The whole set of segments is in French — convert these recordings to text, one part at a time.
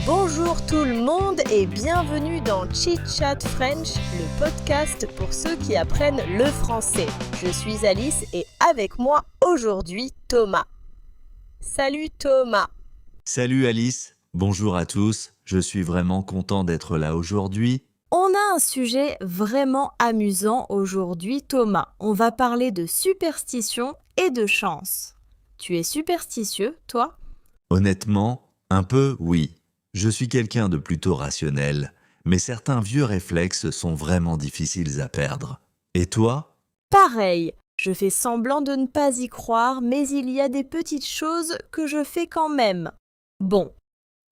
Bonjour tout le monde et bienvenue dans Chit Chat French, le podcast pour ceux qui apprennent le français. Je suis Alice et avec moi aujourd'hui Thomas. Salut Thomas. Salut Alice, bonjour à tous, je suis vraiment content d'être là aujourd'hui. On a un sujet vraiment amusant aujourd'hui Thomas. On va parler de superstition et de chance. Tu es superstitieux, toi ? Honnêtement, un peu oui. Je suis quelqu'un de plutôt rationnel, mais certains vieux réflexes sont vraiment difficiles à perdre. Et toi ? Pareil, je fais semblant de ne pas y croire, mais il y a des petites choses que je fais quand même. Bon,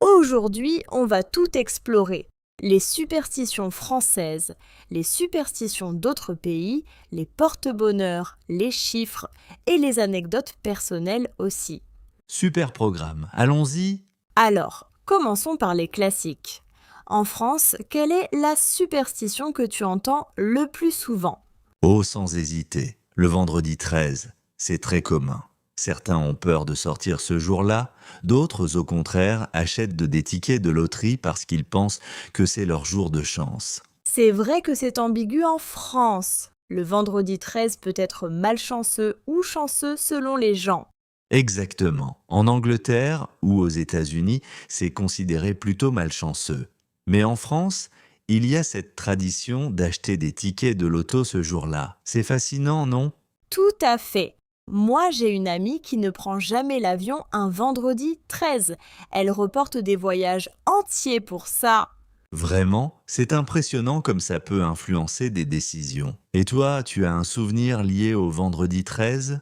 aujourd'hui, on va tout explorer. Les superstitions françaises, les superstitions d'autres pays, les porte-bonheur, les chiffres et les anecdotes personnelles aussi. Super programme, allons-y. Alors, commençons par les classiques. En France, quelle est la superstition que tu entends le plus souvent ? Oh, sans hésiter, le vendredi 13, c'est très commun. Certains ont peur de sortir ce jour-là, d'autres au contraire achètent des tickets de loterie parce qu'ils pensent que c'est leur jour de chance. C'est vrai que c'est ambigu en France. Le vendredi 13 peut être malchanceux ou chanceux selon les gens. Exactement. En Angleterre ou aux États-Unis, c'est considéré plutôt malchanceux. Mais en France, il y a cette tradition d'acheter des tickets de loto ce jour-là. C'est fascinant, non ? Tout à fait. Moi, j'ai une amie qui ne prend jamais l'avion un vendredi 13. Elle reporte des voyages entiers pour ça. Vraiment, c'est impressionnant comme ça peut influencer des décisions. Et toi, tu as un souvenir lié au vendredi 13 ?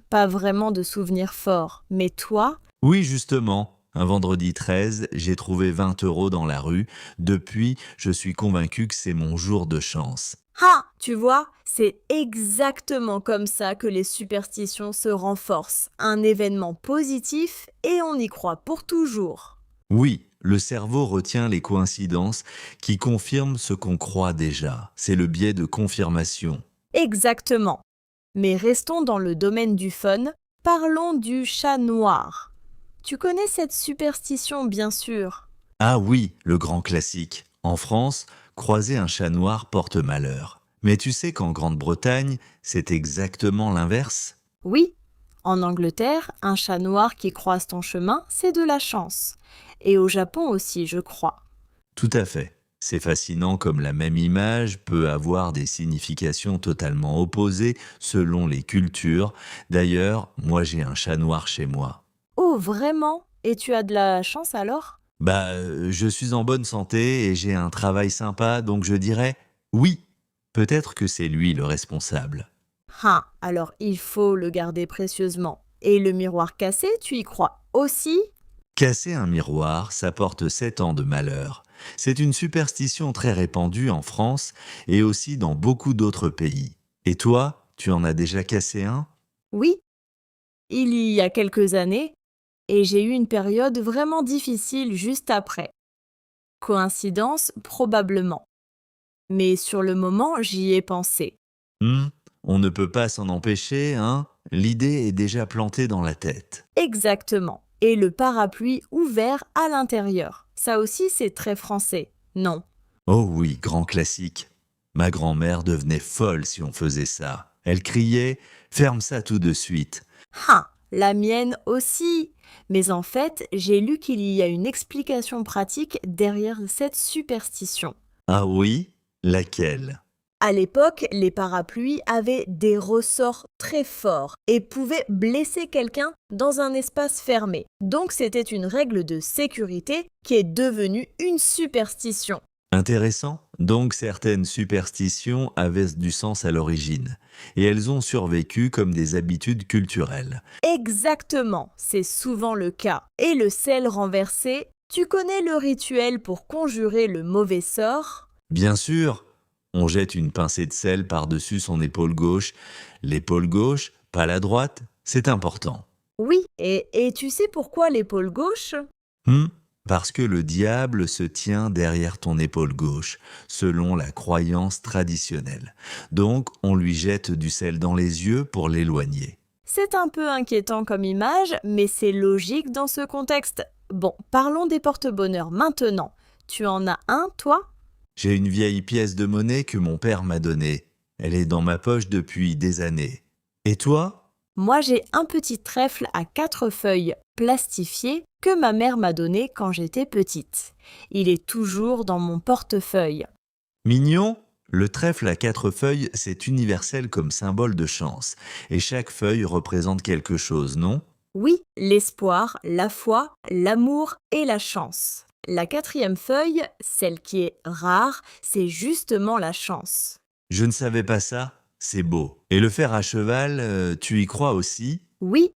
Pas vraiment de souvenirs forts. Mais toi ? Oui, justement. Un vendredi 13, j'ai trouvé 20 € dans la rue. Depuis, je suis convaincu que c'est mon jour de chance. Ah, tu vois, c'est exactement comme ça que les superstitions se renforcent. Un événement positif et on y croit pour toujours. Oui, le cerveau retient les coïncidences qui confirment ce qu'on croit déjà. C'est le biais de confirmation. Exactement. Mais restons dans le domaine du fun, parlons du chat noir. Tu connais cette superstition, bien sûr. Ah oui, le grand classique. En France, croiser un chat noir porte malheur. Mais tu sais qu'en Grande-Bretagne, c'est exactement l'inverse ? Oui, en Angleterre, un chat noir qui croise ton chemin, c'est de la chance. Et au Japon aussi, je crois. Tout à fait. C'est fascinant comme la même image peut avoir des significations totalement opposées selon les cultures. D'ailleurs, moi j'ai un chat noir chez moi. Oh, vraiment ? Et tu as de la chance alors ? Je suis en bonne santé et j'ai un travail sympa, donc je dirais oui. Peut-être que c'est lui le responsable. Ah, alors il faut le garder précieusement. Et le miroir cassé, tu y crois aussi ? Casser un miroir, ça porte 7 ans de malheur. C'est une superstition très répandue en France et aussi dans beaucoup d'autres pays. Et toi, tu en as déjà cassé un ? Oui, il y a quelques années, et j'ai eu une période vraiment difficile juste après. Coïncidence, probablement. Mais sur le moment, j'y ai pensé. On ne peut pas s'en empêcher, hein ? L'idée est déjà plantée dans la tête. Exactement. Et le parapluie ouvert à l'intérieur. Ça aussi, c'est très français, non ? Oh oui, grand classique. Ma grand-mère devenait folle si on faisait ça. Elle criait « Ferme ça tout de suite !» Ah, la mienne aussi. Mais en fait, j'ai lu qu'il y a une explication pratique derrière cette superstition. Ah oui ? Laquelle ? À l'époque, les parapluies avaient des ressorts très forts et pouvaient blesser quelqu'un dans un espace fermé. Donc c'était une règle de sécurité qui est devenue une superstition. Intéressant. Donc certaines superstitions avaient du sens à l'origine, et elles ont survécu comme des habitudes culturelles. Exactement, c'est souvent le cas. Et le sel renversé, tu connais le rituel pour conjurer le mauvais sort ? Bien sûr, on jette une pincée de sel par-dessus son épaule gauche. L'épaule gauche, pas la droite, c'est important. Oui, et tu sais pourquoi l'épaule gauche ? Parce que le diable se tient derrière ton épaule gauche, selon la croyance traditionnelle. Donc, on lui jette du sel dans les yeux pour l'éloigner. C'est un peu inquiétant comme image, mais c'est logique dans ce contexte. Bon, parlons des porte-bonheur maintenant. Tu en as un, toi? J'ai une vieille pièce de monnaie que mon père m'a donnée. Elle est dans ma poche depuis des années. Et toi? Moi, j'ai un petit trèfle à 4 feuilles plastifié que ma mère m'a donné quand j'étais petite. Il est toujours dans mon portefeuille. Mignon? Le trèfle à 4 feuilles, c'est universel comme symbole de chance. Et chaque feuille représente quelque chose, non? Oui, l'espoir, la foi, l'amour et la chance. La 4e feuille, celle qui est rare, c'est justement la chance. Je ne savais pas ça. C'est beau. Et le fer à cheval, tu y crois aussi? Oui,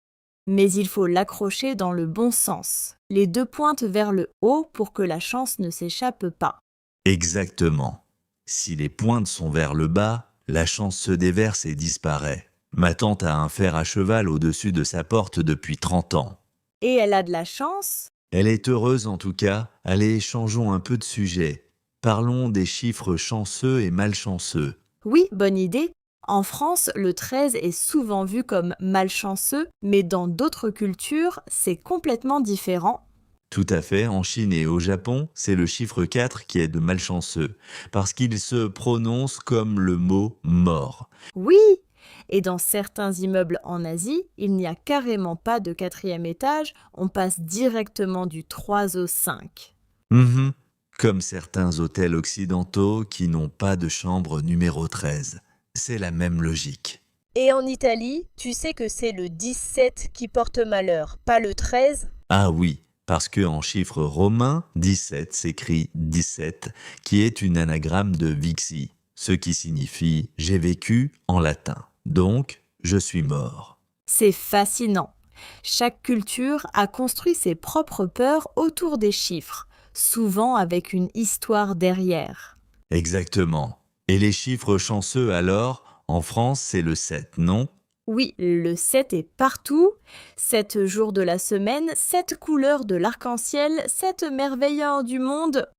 mais il faut l'accrocher dans le bon sens. Les 2 pointes vers le haut pour que la chance ne s'échappe pas. Exactement. Si les pointes sont vers le bas, la chance se déverse et disparaît. Ma tante a un fer à cheval au-dessus de sa porte depuis 30 ans. Et elle a de la chance? Elle est heureuse en tout cas. Allez, changeons un peu de sujet. Parlons des chiffres chanceux et malchanceux. Oui, bonne idée. En France, le 13 est souvent vu comme malchanceux, mais dans d'autres cultures, c'est complètement différent. Tout à fait, en Chine et au Japon, c'est le chiffre 4 qui est de malchanceux, parce qu'il se prononce comme le mot mort. Oui! Et dans certains immeubles en Asie, il n'y a carrément pas de 4e étage, on passe directement du 3 au 5. Mhm. Comme certains hôtels occidentaux qui n'ont pas de chambre numéro 13. C'est la même logique. Et en Italie, tu sais que c'est le 17 qui porte malheur, pas le 13? Ah oui, parce que en chiffre romain, 17 s'écrit 17, qui est une anagramme de vixi, ce qui signifie j'ai vécu en latin. Donc, je suis mort. C'est fascinant. Chaque culture a construit ses propres peurs autour des chiffres, souvent avec une histoire derrière. Exactement. Et les chiffres chanceux alors, en France, c'est le 7, non? Oui, le 7 est partout. 7 jours de la semaine, 7 couleurs de l'arc-en-ciel, 7 merveilles hors du monde.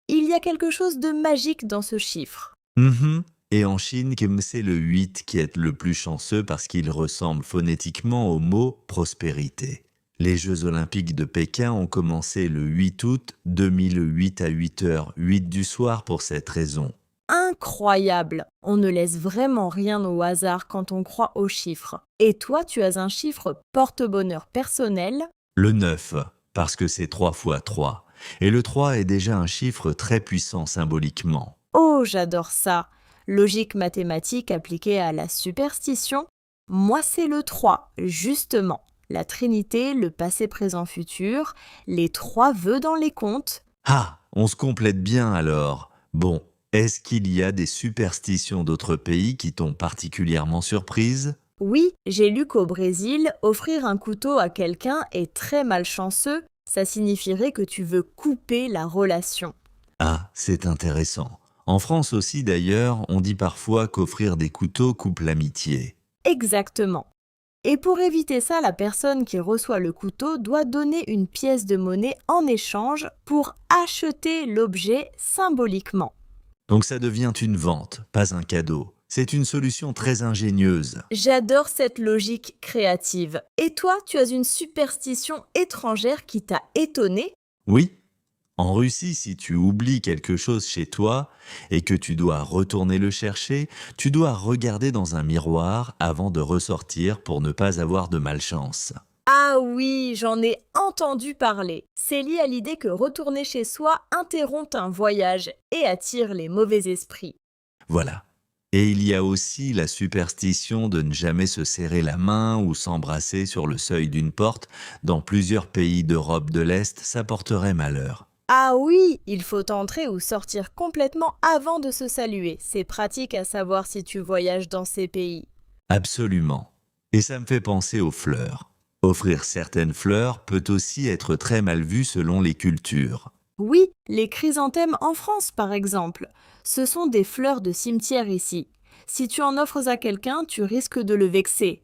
Il y a quelque chose de magique dans ce chiffre. Mhm. Et en Chine, c'est le 8 qui est le plus chanceux parce qu'il ressemble phonétiquement au mot prospérité. Les Jeux olympiques de Pékin ont commencé le 8 août 2008 à 8h08 du soir pour cette raison. Incroyable! On ne laisse vraiment rien au hasard quand on croit aux chiffres. Et toi, tu as un chiffre porte-bonheur personnel? Le 9, parce que c'est 3 fois 3. Et le 3 est déjà un chiffre très puissant symboliquement. Oh, j'adore ça! Logique mathématique appliquée à la superstition. Moi, c'est le 3, justement. La Trinité, le passé, présent, futur, les 3 vœux dans les contes. Ah, on se complète bien alors. Bon, est-ce qu'il y a des superstitions d'autres pays qui t'ont particulièrement surprise? Oui, j'ai lu qu'au Brésil, offrir un couteau à quelqu'un est très malchanceux. Ça signifierait que tu veux couper la relation. Ah, c'est intéressant. En France aussi d'ailleurs, on dit parfois qu'offrir des couteaux coupe l'amitié. Exactement. Et pour éviter ça, la personne qui reçoit le couteau doit donner une pièce de monnaie en échange pour acheter l'objet symboliquement. Donc ça devient une vente, pas un cadeau. C'est une solution très ingénieuse. J'adore cette logique créative. Et toi, tu as une superstition étrangère qui t'a étonné? Oui, en Russie, si tu oublies quelque chose chez toi et que tu dois retourner le chercher, tu dois regarder dans un miroir avant de ressortir pour ne pas avoir de malchance. Ah oui, j'en ai entendu parler. C'est lié à l'idée que retourner chez soi interrompt un voyage et attire les mauvais esprits. Voilà. Et il y a aussi la superstition de ne jamais se serrer la main ou s'embrasser sur le seuil d'une porte. Dans plusieurs pays d'Europe de l'Est, ça porterait malheur. Ah oui, il faut entrer ou sortir complètement avant de se saluer. C'est pratique à savoir si tu voyages dans ces pays. Absolument. Et ça me fait penser aux fleurs. Offrir certaines fleurs peut aussi être très mal vu selon les cultures. Oui, les chrysanthèmes en France par exemple. Ce sont des fleurs de cimetière ici. Si tu en offres à quelqu'un, tu risques de le vexer.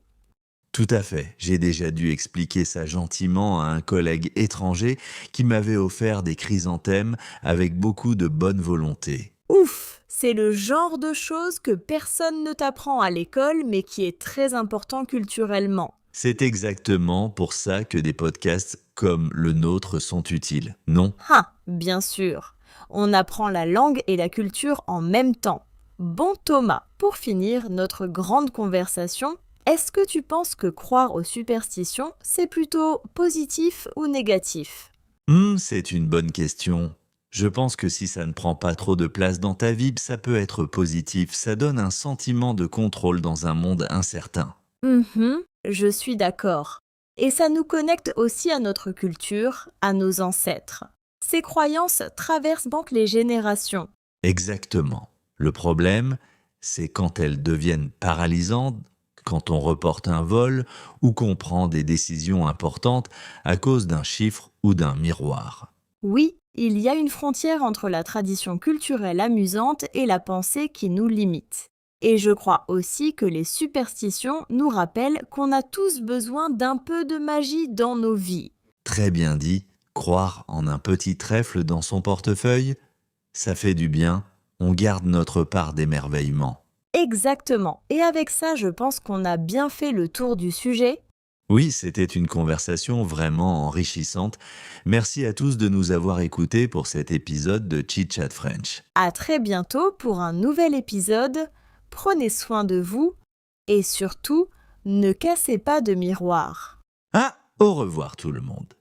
Tout à fait. J'ai déjà dû expliquer ça gentiment à un collègue étranger qui m'avait offert des chrysanthèmes avec beaucoup de bonne volonté. Ouf, c'est le genre de choses que personne ne t'apprend à l'école mais qui est très important culturellement. C'est exactement pour ça que des podcasts comme le nôtre sont utiles, non? Ah, bien sûr. On apprend la langue et la culture en même temps. Bon Thomas, pour finir notre grande conversation, est-ce que tu penses que croire aux superstitions, c'est plutôt positif ou négatif? C'est une bonne question. Je pense que si ça ne prend pas trop de place dans ta vie, ça peut être positif. Ça donne un sentiment de contrôle dans un monde incertain. Je suis d'accord. Et ça nous connecte aussi à notre culture, à nos ancêtres. Ces croyances traversent donc les générations. Exactement. Le problème, c'est quand elles deviennent paralysantes, quand on reporte un vol ou qu'on prend des décisions importantes à cause d'un chiffre ou d'un miroir. Oui, il y a une frontière entre la tradition culturelle amusante et la pensée qui nous limite. Et je crois aussi que les superstitions nous rappellent qu'on a tous besoin d'un peu de magie dans nos vies. Très bien dit, croire en un petit trèfle dans son portefeuille, ça fait du bien, on garde notre part d'émerveillement. Exactement. Et avec ça, je pense qu'on a bien fait le tour du sujet. Oui, c'était une conversation vraiment enrichissante. Merci à tous de nous avoir écoutés pour cet épisode de Chit Chat French. À très bientôt pour un nouvel épisode. Prenez soin de vous et surtout, ne cassez pas de miroir. Ah, au revoir tout le monde.